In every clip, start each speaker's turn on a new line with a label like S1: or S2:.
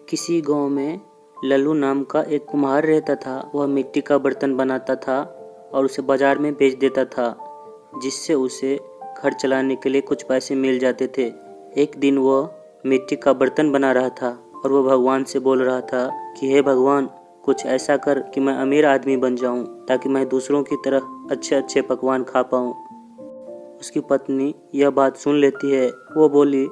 S1: किसी गांव में लल्लू नाम का एक कुम्हार रहता था। वह मिट्टी का बर्तन बनाता था और उसे बाजार में बेच देता था, जिससे उसे घर चलाने के लिए कुछ पैसे मिल जाते थे। एक दिन वह मिट्टी का बर्तन बना रहा था और वह भगवान से बोल रहा था कि हे भगवान, कुछ ऐसा कर कि मैं अमीर आदमी बन जाऊं, ताकि मैं दूसरों की तरह अच्छे अच्छे पकवान खा पाऊं। उसकी पत्नी यह बात सुन लेती है। वो बोली,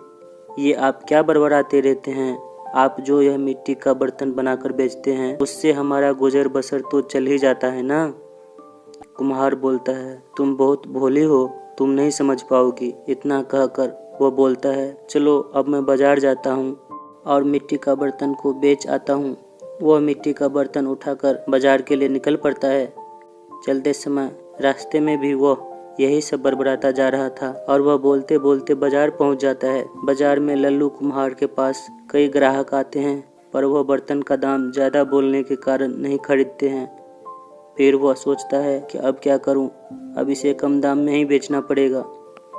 S1: ये आप क्या बड़बड़ाते रहते हैं? आप जो यह मिट्टी का बर्तन बनाकर बेचते हैं, उससे हमारा गुजर बसर तो चल ही जाता है ना। कुम्हार बोलता है, तुम बहुत भोली हो, तुम नहीं समझ पाओगी। इतना कहकर वो बोलता है, चलो अब मैं बाजार जाता हूँ और मिट्टी का बर्तन को बेच आता हूँ। वह मिट्टी का बर्तन उठाकर बाजार के लिए निकल पड़ता है। चलते समय रास्ते में भी वह यही सब बड़बड़ाता जा रहा था और वह बोलते बोलते बाजार पहुंच जाता है। बाजार में लल्लू कुम्हार के पास कई ग्राहक आते हैं, पर वह बर्तन का दाम ज्यादा बोलने के कारण नहीं खरीदते हैं। फिर वह सोचता है कि अब क्या करूं, अब इसे कम दाम में ही बेचना पड़ेगा।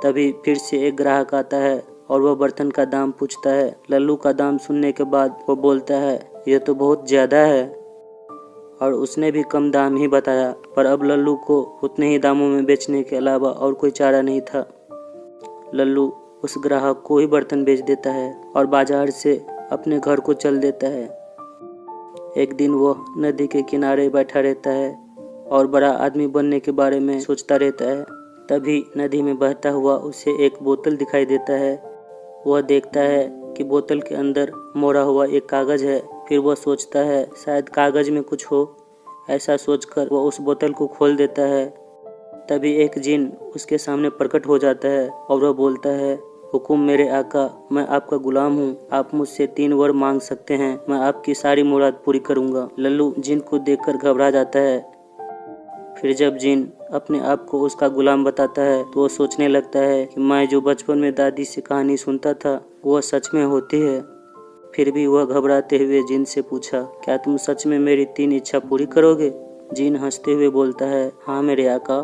S1: तभी फिर से एक ग्राहक आता है और वह बर्तन का दाम पूछता है। लल्लू का दाम सुनने के बाद वो बोलता है, यह तो बहुत ज्यादा है, और उसने भी कम दाम ही बताया। पर अब लल्लू को उतने ही दामों में बेचने के अलावा और कोई चारा नहीं था। लल्लू उस ग्राहक को ही बर्तन बेच देता है और बाजार से अपने घर को चल देता है। एक दिन वह नदी के किनारे बैठा रहता है और बड़ा आदमी बनने के बारे में सोचता रहता है। तभी नदी में बहता हुआ उसे एक बोतल दिखाई देता है। वह देखता है कि बोतल के अंदर मोड़ा हुआ एक कागज है। फिर वह सोचता है शायद कागज में कुछ हो। ऐसा सोचकर वह उस बोतल को खोल देता है। तभी एक जिन उसके सामने प्रकट हो जाता है और वह बोलता है, हुकुम मेरे आका, मैं आपका गुलाम हूँ। आप मुझसे 3 वर मांग सकते हैं, मैं आपकी सारी मुराद पूरी करूँगा। लल्लू जिन को देखकर घबरा जाता है। फिर जब जिन अपने आप को उसका गुलाम बताता है तो वो सोचने लगता है कि मैं जो बचपन में दादी से कहानी सुनता था वह सच में होती है। फिर भी वह घबराते हुए जिन से पूछा, क्या तुम सच में मेरी 3 इच्छा पूरी करोगे? जिन हंसते हुए बोलता है, हाँ मेरे आका।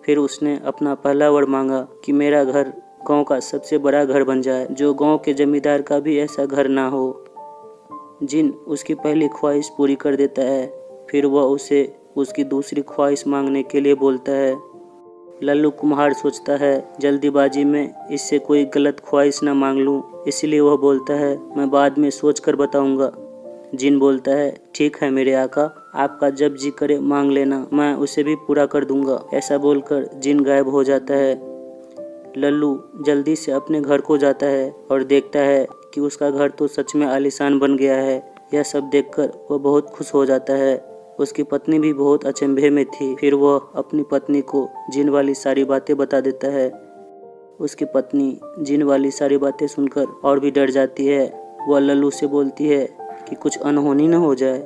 S1: फिर उसने अपना पहला वर मांगा कि मेरा घर गांव का सबसे बड़ा घर बन जाए, जो गांव के जमींदार का भी ऐसा घर ना हो। जिन उसकी पहली ख्वाहिश पूरी कर देता है। फिर वह उसे उसकी दूसरी ख्वाहिश मांगने के लिए बोलता है। लल्लू कुम्हार सोचता है जल्दीबाजी में इससे कोई गलत ख्वाहिश न मांग लूं, इसलिए वह बोलता है, मैं बाद में सोच कर बताऊंगा। जिन बोलता है, ठीक है मेरे आका, आपका जब जी करे मांग लेना, मैं उसे भी पूरा कर दूंगा। ऐसा बोलकर जिन गायब हो जाता है। लल्लू जल्दी से अपने घर को जाता है और देखता है कि उसका घर तो सच में आलीशान बन गया है। यह सब देखकर वह बहुत खुश हो जाता है। उसकी पत्नी भी बहुत अचंभे में थी। फिर वह अपनी पत्नी को जिन वाली सारी बातें बता देता है। उसकी पत्नी जिन वाली सारी बातें सुनकर और भी डर जाती है। वह लल्लू से बोलती है कि कुछ अनहोनी न हो जाए।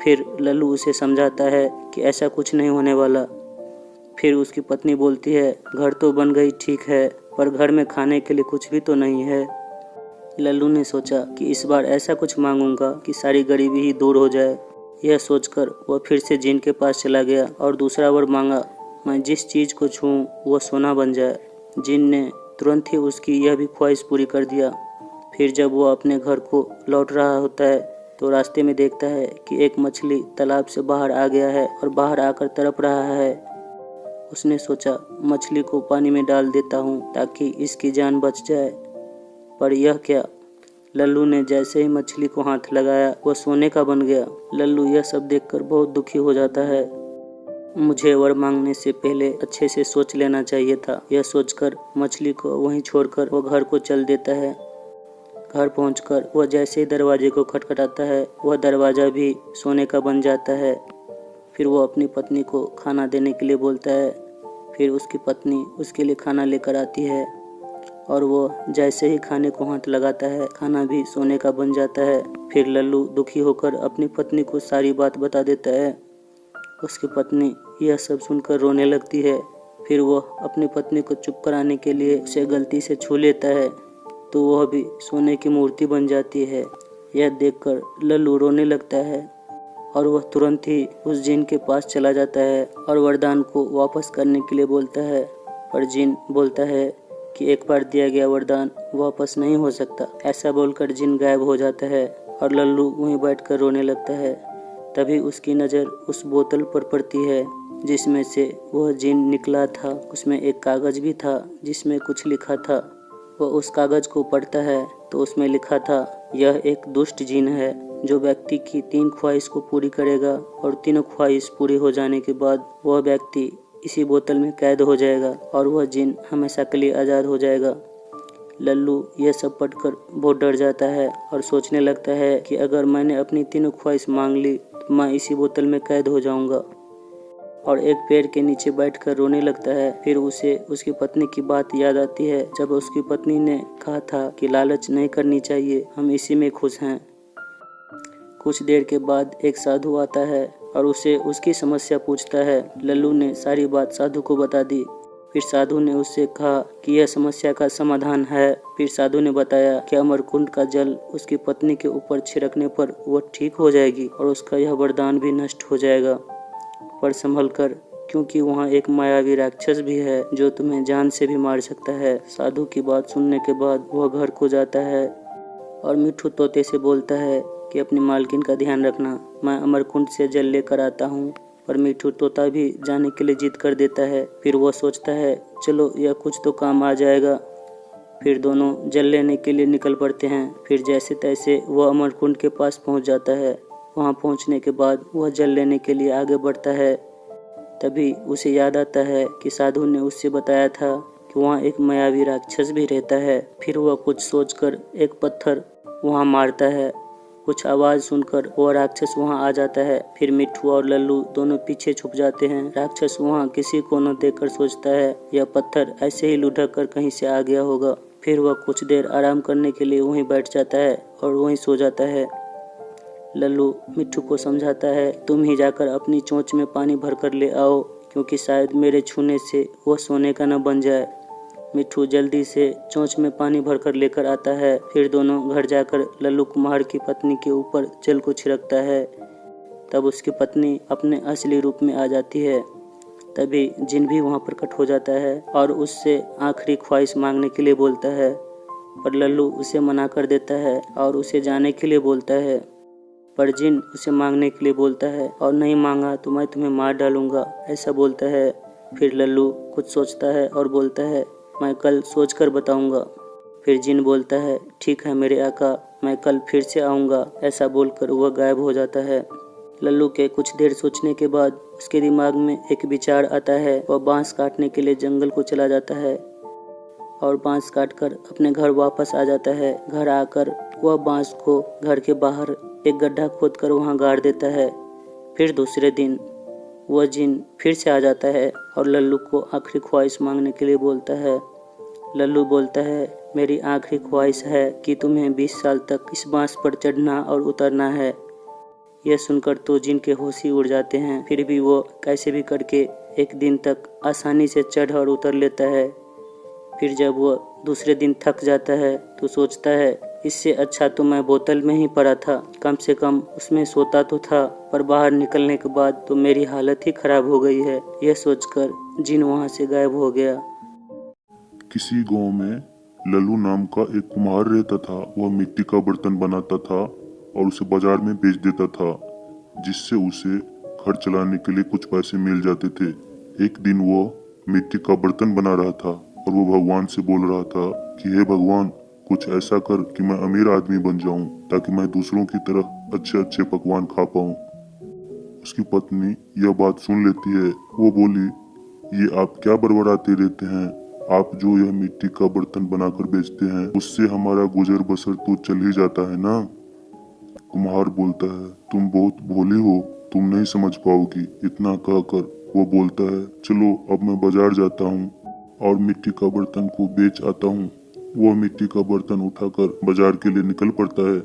S1: फिर लल्लू उसे समझाता है कि ऐसा कुछ नहीं होने वाला। फिर उसकी पत्नी बोलती है, घर तो बन गई ठीक है, पर घर में खाने के लिए कुछ भी तो नहीं है। लल्लू ने सोचा कि इस बार ऐसा कुछ मांगूंगा कि सारी गरीबी ही दूर हो जाए। यह सोचकर वह फिर से जिन के पास चला गया और दूसरा वर मांगा, मैं जिस चीज को छूऊं वह सोना बन जाए। जिन ने तुरंत ही उसकी यह भी ख्वाहिश पूरी कर दिया। फिर जब वह अपने घर को लौट रहा होता है तो रास्ते में देखता है कि एक मछली तालाब से बाहर आ गया है और बाहर आकर तड़प रहा है। उसने सोचा मछली को पानी में डाल देता हूँ ताकि इसकी जान बच जाए। पर यह क्या, लल्लू ने जैसे ही मछली को हाथ लगाया वह सोने का बन गया। लल्लू यह सब देखकर बहुत दुखी हो जाता है। मुझे वर मांगने से पहले अच्छे से सोच लेना चाहिए था। यह सोचकर मछली को वहीं छोड़कर वह घर को चल देता है। घर पहुंचकर वह जैसे ही दरवाजे को खटखटाता है वह दरवाजा भी सोने का बन जाता है। फिर वो अपनी पत्नी को खाना देने के लिए बोलता है। फिर उसकी पत्नी उसके लिए खाना लेकर आती है और वो जैसे ही खाने को हाथ लगाता है खाना भी सोने का बन जाता है। फिर लल्लू दुखी होकर अपनी पत्नी को सारी बात बता देता है। उसकी पत्नी यह सब सुनकर रोने लगती है। फिर वह अपनी पत्नी को चुप कराने के लिए उसे गलती से छू लेता है तो वह भी सोने की मूर्ति बन जाती है। यह देखकर लल्लू रोने लगता है और वह तुरंत ही उस जिन के पास चला जाता है और वरदान को वापस करने के लिए बोलता है। पर जिन बोलता है, कि एक बार दिया गया वरदान वापस नहीं हो सकता। ऐसा बोलकर जिन गायब हो जाता है और लल्लू वहीं बैठकर रोने लगता है। तभी उसकी नज़र उस बोतल पर पड़ती है जिसमें से वह जिन निकला था। उसमें एक कागज़ भी था जिसमें कुछ लिखा था। वह उस कागज़ को पढ़ता है तो उसमें लिखा था, यह एक दुष्ट जिन है जो व्यक्ति की 3 ख्वाहिश को पूरी करेगा और तीनों ख्वाहिश पूरी हो जाने के बाद वह व्यक्ति इसी बोतल में कैद हो जाएगा और वह जिन हमेशा के लिए आज़ाद हो जाएगा। लल्लू यह सब पढ़कर बहुत डर जाता है और सोचने लगता है कि अगर मैंने अपनी तीनों ख्वाहिश मांग ली तो मैं इसी बोतल में कैद हो जाऊंगा और एक पेड़ के नीचे बैठकर रोने लगता है। फिर उसे उसकी पत्नी की बात याद आती है, जब उसकी पत्नी ने कहा था कि लालच नहीं करनी चाहिए, हम इसी में खुश हैं। कुछ देर के बाद एक साधु आता है और उसे उसकी समस्या पूछता है। लल्लू ने सारी बात साधु को बता दी। फिर साधु ने उससे कहा कि यह समस्या का समाधान है। फिर साधु ने बताया कि अमरकुंड का जल उसकी पत्नी के ऊपर छिड़कने पर वह ठीक हो जाएगी और उसका यह वरदान भी नष्ट हो जाएगा। पर संभल कर, क्योंकि वहाँ एक मायावी राक्षस भी है जो तुम्हें जान से भी मार सकता है। साधु की बात सुनने के बाद वह घर को जाता है और मिट्ठू तोते से बोलता है कि अपनी मालकिन का ध्यान रखना, मैं अमरकुंड से जल लेकर आता हूँ। पर मिट्ठू तोता भी जाने के लिए जिद कर देता है। फिर वह सोचता है, चलो यह कुछ तो काम आ जाएगा। फिर दोनों जल लेने के लिए निकल पड़ते हैं। फिर जैसे तैसे वह अमरकुंड के पास पहुँच जाता है। वहाँ पहुँचने के बाद वह जल लेने के लिए आगे बढ़ता है। तभी उसे याद आता है कि साधु ने उससे बताया था कि वहाँ एक मायावी राक्षस भी रहता है। फिर वह कुछ सोचकर एक पत्थर वहाँ मारता है। कुछ आवाज़ सुनकर वह राक्षस वहाँ आ जाता है। फिर मिट्ठू और लल्लू दोनों पीछे छुप जाते हैं। राक्षस वहाँ किसी को न देखकर सोचता है यह पत्थर ऐसे ही लुढ़क कर कहीं से आ गया होगा। फिर वह कुछ देर आराम करने के लिए वहीं बैठ जाता है और वहीं सो जाता है। लल्लू मिट्ठू को समझाता है, तुम ही जाकर अपनी चोंच में पानी भरकर ले आओ, क्योंकि शायद मेरे छूने से वह सोने का न बन जाए। मिट्ठू जल्दी से चोंच में पानी भरकर लेकर आता है। फिर दोनों घर जाकर लल्लू कुम्हार की पत्नी के ऊपर जल को छिड़कता है। तब उसकी पत्नी अपने असली रूप में आ जाती है। तभी जिन भी वहाँ प्रकट हो जाता है और उससे आखिरी ख्वाहिश मांगने के लिए बोलता है, पर लल्लू उसे मना कर देता है और उसे जाने के लिए बोलता है। पर जिन उसे मांगने के लिए बोलता है और नहीं मांगा तो मैं तुम्हें मार डालूंगा, ऐसा बोलता है। फिर लल्लू कुछ सोचता है और बोलता है, मैं कल सोचकर बताऊंगा। फिर जिन बोलता है, ठीक है मेरे आका, मैं कल फिर से आऊँगा। ऐसा बोलकर वह गायब हो जाता है। लल्लू के कुछ देर सोचने के बाद उसके दिमाग में एक विचार आता है। वह बांस काटने के लिए जंगल को चला जाता है और बांस काटकर अपने घर वापस आ जाता है। घर आकर वह बांस को घर के बाहर एक गड्ढा खोदकर वहां गाड़ देता है। फिर दूसरे दिन वह जिन फिर से आ जाता है और लल्लू को आखिरी ख्वाहिश मांगने के लिए बोलता है। लल्लू बोलता है, मेरी आखिरी ख्वाहिश है कि तुम्हें 20 साल तक इस बांस पर चढ़ना और उतरना है। यह सुनकर तो जिन के होश ही उड़ जाते हैं। फिर भी वो कैसे भी करके एक दिन तक आसानी से चढ़ और उतर लेता है। फिर जब वो दूसरे दिन थक जाता है तो सोचता है, इससे अच्छा तो मैं बोतल में ही पड़ा था, कम से कम उसमें सोता तो था, पर बाहर निकलने के बाद तो मेरी हालत ही खराब हो गई है। यह सोचकर जिन वहाँ से गायब हो गया।
S2: किसी गांव में लल्लू नाम का एक कुम्हार रहता था। वह मिट्टी का बर्तन बनाता था और उसे बाजार में बेच देता था, जिससे उसे घर चलाने के लिए कुछ पैसे मिल जाते थे। एक दिन वो मिट्टी का बर्तन बना रहा था और वो भगवान से बोल रहा था कि हे भगवान, कुछ ऐसा कर कि मैं अमीर आदमी बन जाऊं, ताकि मैं दूसरों की तरह अच्छे अच्छे पकवान खा पाऊं। उसकी पत्नी यह बात सुन लेती है। वो बोली, ये आप क्या बड़बड़ाते रहते हैं? आप जो यह मिट्टी का बर्तन बनाकर बेचते हैं, उससे हमारा गुजर बसर तो चल ही जाता है ना। कुम्हार बोलता है, तुम बहुत भोली हो, तुम नहीं समझ पाओगी। इतना कहकर वो बोलता है, चलो अब मैं बाजार जाता हूँ और मिट्टी का बर्तन को बेच आता हूँ। वो मिट्टी का बर्तन उठाकर बाजार के लिए निकल पड़ता है।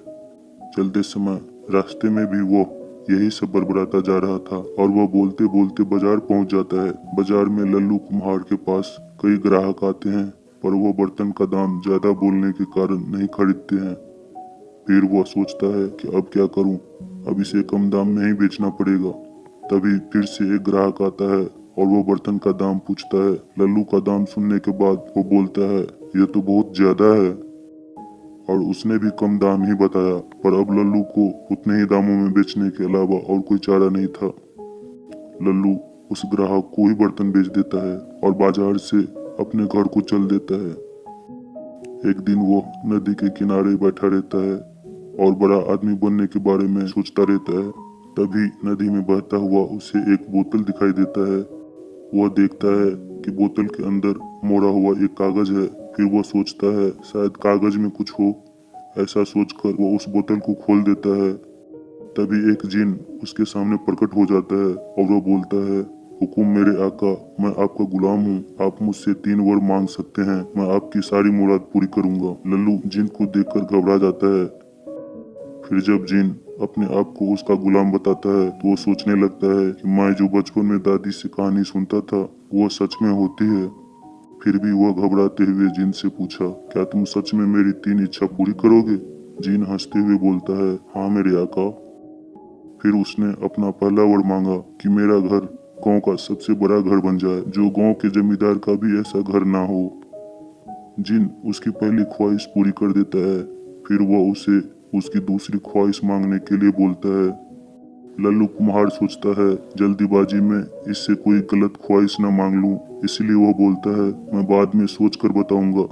S2: चलते समय रास्ते में भी वो यही सब बड़बड़ाता जा रहा था और वह बोलते बोलते बाजार पहुंच जाता है। बाजार में लल्लू कुम्हार के पास कई ग्राहक आते हैं, पर वो बर्तन का दाम ज्यादा बोलने के कारण नहीं खरीदते हैं। फिर वह सोचता है कि अब क्या करूं, अब इसे कम दाम में ही बेचना पड़ेगा। तभी फिर से एक ग्राहक आता है और वो बर्तन का दाम पूछता है। लल्लू का दाम सुनने के बाद वो बोलता है, यह तो बहुत ज्यादा है। और उसने भी कम दाम ही बताया, पर अब लल्लू को उतने ही दामों में बेचने के अलावा और कोई चारा नहीं था। लल्लू उस ग्राहक को ही बर्तन बेच देता है और बाजार से अपने घर को चल देता है। एक दिन वो नदी के किनारे बैठा रहता है और बड़ा आदमी बनने के बारे में सोचता रहता है। तभी नदी में बहता हुआ उसे एक बोतल दिखाई देता है। वह देखता है कि बोतल के अंदर मोड़ा हुआ एक कागज है। फिर वह सोचता है शायद कागज में कुछ हो। ऐसा सोचकर वो उस बोतल को खोल देता है। तभी एक जिन उसके सामने प्रकट हो जाता है और वह बोलता है, हुकुम मेरे आका, मैं आपका गुलाम हूँ। आप मुझसे 3 वर मांग सकते हैं, मैं आपकी सारी मुराद पूरी करूंगा। लल्लू जिन को देखकर घबरा जाता है। फिर जब जिन अपने आप को उसका गुलाम बताता है तो वो सोचने लगता है कि मैं जो बचपन में दादी से कहानी सुनता था वो सच में होती है। फिर भी वह घबराते हुए जिन से पूछा, क्या तुम सच में मेरी 3 इच्छा पूरी करोगे? जिन हंसते हुए बोलता है, हाँ मेरे आका। फिर उसने अपना पहला वर मांगा कि मेरा घर गांव का सबसे बड़ा घर बन जाए, जो गांव के जमींदार का भी ऐसा घर ना हो। जिन उसकी पहली ख्वाहिश पूरी कर देता है। फिर वह उसे उसकी दूसरी ख्वाहिश मांगने के लिए बोलता है। लल्लू कुम्हार सोचता है जल्दीबाजी में इससे कोई गलत ख्वाहिश न मांग लूं, इसलिए वह बोलता है, मैं बाद में सोच कर बताऊंगा।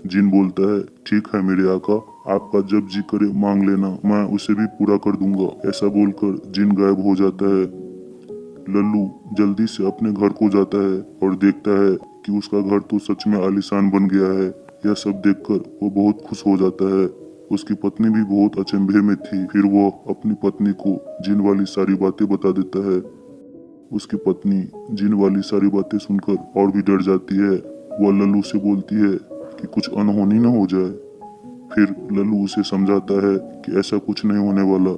S2: जिन बोलता है, ठीक है मेरे आका, आपका जब जी करे मांग लेना, मैं उसे भी पूरा कर दूंगा। ऐसा बोलकर जिन गायब हो जाता है। लल्लू जल्दी से अपने घर को जाता है और देखता है कि उसका घर तो सच में आलीशान बन गया है। यह सब देखकर वो बहुत खुश हो जाता है। उसकी पत्नी भी बहुत अचंभे में थी। फिर वो अपनी पत्नी को जिन वाली सारी बातें बता देता है। उसकी पत्नी जिन वाली सारी बातें सुनकर और भी डर जाती है। वह लल्लू से बोलती है कि कुछ अनहोनी न हो जाए। फिर लल्लू उसे समझाता है कि ऐसा कुछ नहीं होने वाला।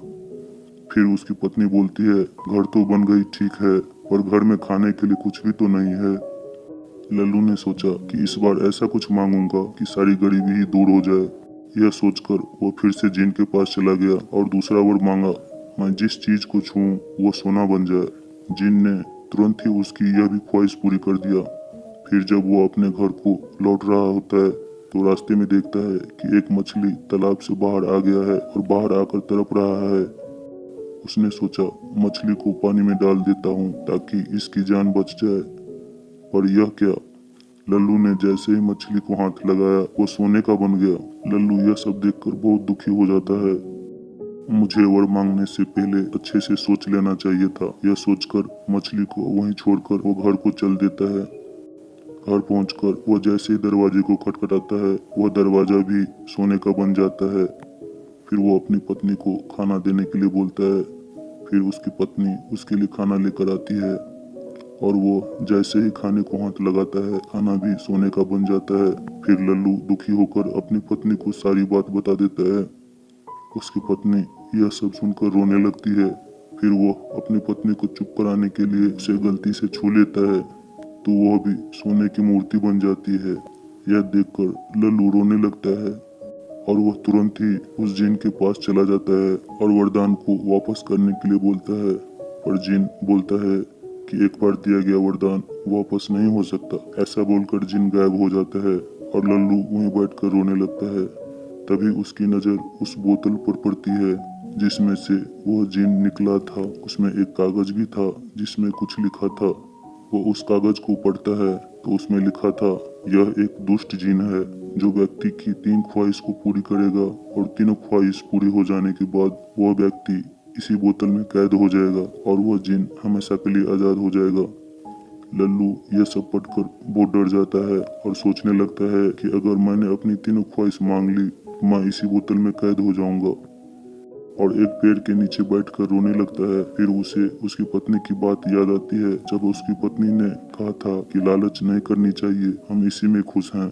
S2: फिर उसकी पत्नी बोलती है, घर तो बन गई ठीक है, पर घर में खाने के लिए कुछ भी तो नहीं है। लल्लू ने सोचा कि इस बार ऐसा कुछ मांगूंगा कि सारी गरीबी ही दूर हो जाए। यह सोचकर वो फिर से जिन के पास चला गया और दूसरा वर मांगा, मैं जिस चीज को छूऊं वो सोना बन जाए। जिन ने तुरंत ही उसकी यह भी ख्वाहिश पूरी कर दिया। फिर जब वो अपने घर को लौट रहा होता है तो रास्ते में देखता है कि एक मछली तालाब से बाहर आ गया है और बाहर आकर तड़प रहा है। उसने सोचा मछली को पानी में डाल देता हूँ ताकि इसकी जान बच जाए। पर यह क्या, लल्लू ने जैसे ही मछली को हाथ लगाया वो सोने का बन गया। लल्लू यह सब देखकर बहुत दुखी हो जाता है। मुझे वर मांगने से पहले अच्छे से सोच लेना चाहिए था। यह सोचकर मछली को वहीं छोड़कर वो घर को चल देता है। घर पहुंचकर वो जैसे ही दरवाजे को खटखटाता है वह दरवाजा भी सोने का बन जाता है। फिर वो अपनी पत्नी को खाना देने के लिए बोलता है। फिर उसकी पत्नी उसके लिए खाना लेकर आती है और वो जैसे ही खाने को हाथ लगाता है खाना भी सोने का बन जाता है। फिर लल्लू दुखी होकर अपनी पत्नी को सारी बात बता देता है। उसकी पत्नी यह सब सुनकर रोने लगती है। फिर वो अपनी पत्नी को चुप कराने के लिए उसे गलती से छू लेता है तो वह भी सोने की मूर्ति बन जाती है। यह देखकर लल्लू रोने लगता है और वह तुरंत ही उस जिन के पास चला जाता है और वरदान को वापस करने के लिए बोलता है। पर जिन बोलता है कि एक बार दिया गया वरदान वापस नहीं हो सकता। ऐसा बोलकर जिन गायब हो जाता है और लल्लू वहीं बैठकर रोने लगता है। तभी उसकी नजर उस बोतल पर पड़ती है जिसमें से वह जिन निकला था। उसमें एक कागज भी था जिसमें कुछ लिखा था। वो उस कागज को पढ़ता है तो उसमें लिखा था, यह एक दुष्ट जिन है जो व्यक्ति की 3 ख्वाहिश को पूरी करेगा और तीनों ख्वाहिश पूरी हो जाने के बाद वह व्यक्ति इसी बोतल में कैद हो जाएगा और वह जिन हमेशा के लिए आजाद हो जाएगा। लल्लू यह सब पढ़कर बहुत डर जाता है और सोचने लगता है कि अगर मैंने अपनी तीनों ख्वाहिश मांग ली तो मैं इसी बोतल में कैद हो जाऊंगा और एक पेड़ के नीचे बैठकर रोने लगता है। फिर उसे उसकी पत्नी की बात याद आती है जब उसकी पत्नी ने कहा था कि लालच नहीं करनी चाहिए, हम इसी में खुश हैं।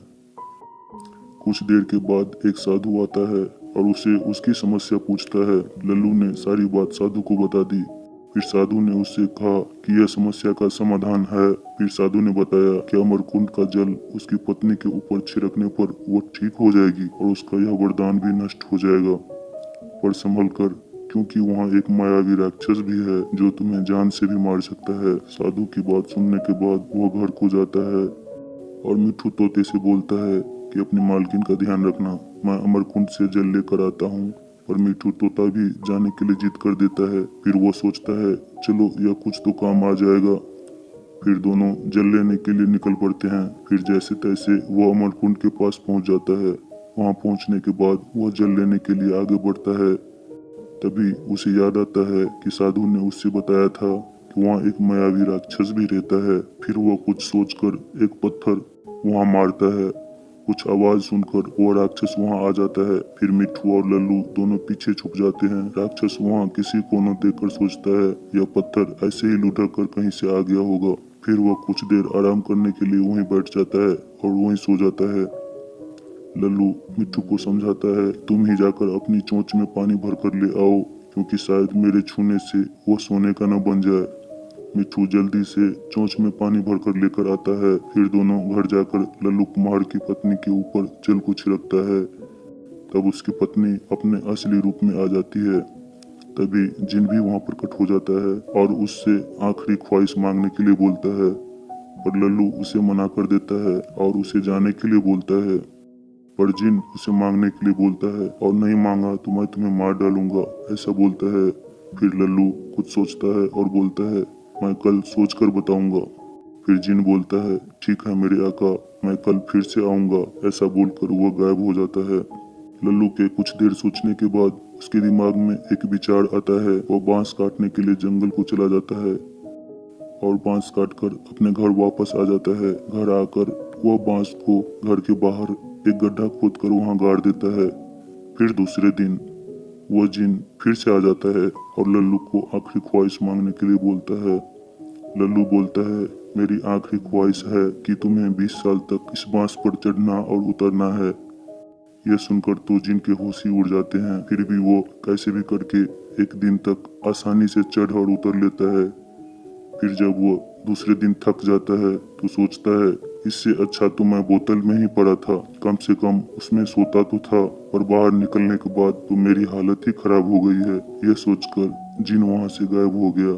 S2: कुछ देर के बाद एक साधु आता है और उसे उसकी समस्या पूछता है। लल्लू ने सारी बात साधु को बता दी। फिर साधु ने उससे कहा कि यह समस्या का समाधान है। फिर साधु ने बताया कि अमरकुंड का जल उसकी पत्नी के ऊपर छिड़कने पर वो ठीक हो जाएगी और उसका यह वरदान भी नष्ट हो जाएगा। पर संभल कर, क्योंकि वहाँ एक मायावी राक्षस भी है जो तुम्हें जान से भी मार सकता है। साधु की बात सुनने के बाद वह घर को जाता है और मिट्ठू तोते से बोलता है कि अपनी मालकिन का ध्यान रखना, मैं अमरकुंड से जल लेकर आता हूँ। पर मिट्ठू तोता भी जाने के लिए जिद कर देता है। फिर वो सोचता है चलो यह कुछ तो काम आ जाएगा। फिर दोनों जल लेने के लिए निकल पड़ते हैं। फिर जैसे तैसे वो अमरकुंड के पास पहुंच जाता है। वहां पहुंचने के बाद वह जल लेने के लिए आगे बढ़ता है। तभी उसे याद आता है कि साधु ने उससे बताया था कि वहाँ एक मायावी राक्षस भी रहता है। फिर वह कुछ सोचकर एक पत्थर वहाँ मारता है। कुछ आवाज सुनकर वो राक्षस वहाँ आ जाता है। फिर मिट्ठू और लल्लू दोनों पीछे छुप जाते हैं। राक्षस वहाँ किसी को न देखकर सोचता है यह पत्थर ऐसे ही लुढ़क कर कहीं से आ गया होगा। फिर वह कुछ देर आराम करने के लिए वहीं बैठ जाता है और वहीं सो जाता है। लल्लू मिट्ठू को समझाता है तुम ही जाकर अपनी चोंच में पानी भर कर ले आओ, क्योंकि शायद मेरे छूने से वो सोने का न बन जाए। मिट्ठू जल्दी से चोंच में पानी भरकर लेकर आता है। फिर दोनों घर जाकर लल्लू कुम्हार की पत्नी के ऊपर जल को छिड़कता है। तब उसकी पत्नी अपने असली रूप में आ जाती है। तभी जिन भी वहाँ प्रकट हो जाता है और उससे आखिरी ख्वाहिश मांगने के लिए बोलता है। पर लल्लू उसे मना कर देता है और उसे जाने के लिए बोलता है। पर जिन उसे मांगने के लिए बोलता है और नहीं मांगा तो मैं तुम्हें मार डालूंगा, ऐसा बोलता है। फिर लल्लू कुछ सोचता है और बोलता है मैं कल सोचकर बताऊंगा। फिर जिन बोलता है ठीक है मेरे आका, मैं कल फिर से आऊंगा, ऐसा बोलकर वह गायब हो जाता है। लल्लू के कुछ देर सोचने के बाद उसके दिमाग में एक विचार आता है। वह बांस काटने के लिए जंगल को चला जाता है और बांस काटकर अपने घर वापस आ जाता है। घर आकर वह बांस को घर के बाहर एक गड्ढा खोदकर वहां गाड़ देता है। फिर दूसरे दिन वह जिन फिर से आ जाता है और लल्लू को आखिरी ख्वाहिश मांगने के लिए बोलता है। लल्लू बोलता है मेरी आखिरी ख्वाहिश है कि तुम्हें 20 साल तक इस बांस पर चढ़ना और उतरना है। यह सुनकर तो जिन के होश ही उड़ जाते हैं। फिर भी वो कैसे भी करके एक दिन तक आसानी से चढ़ और उतर लेता है। फिर जब वो दूसरे दिन थक जाता है तो सोचता है इससे अच्छा तो मैं बोतल में ही पड़ा था, कम से कम उसमें सोता तो था, पर बाहर निकलने के बाद तो मेरी हालत ही खराब हो गई है। यह सोचकर जिन वहां से गायब हो गया।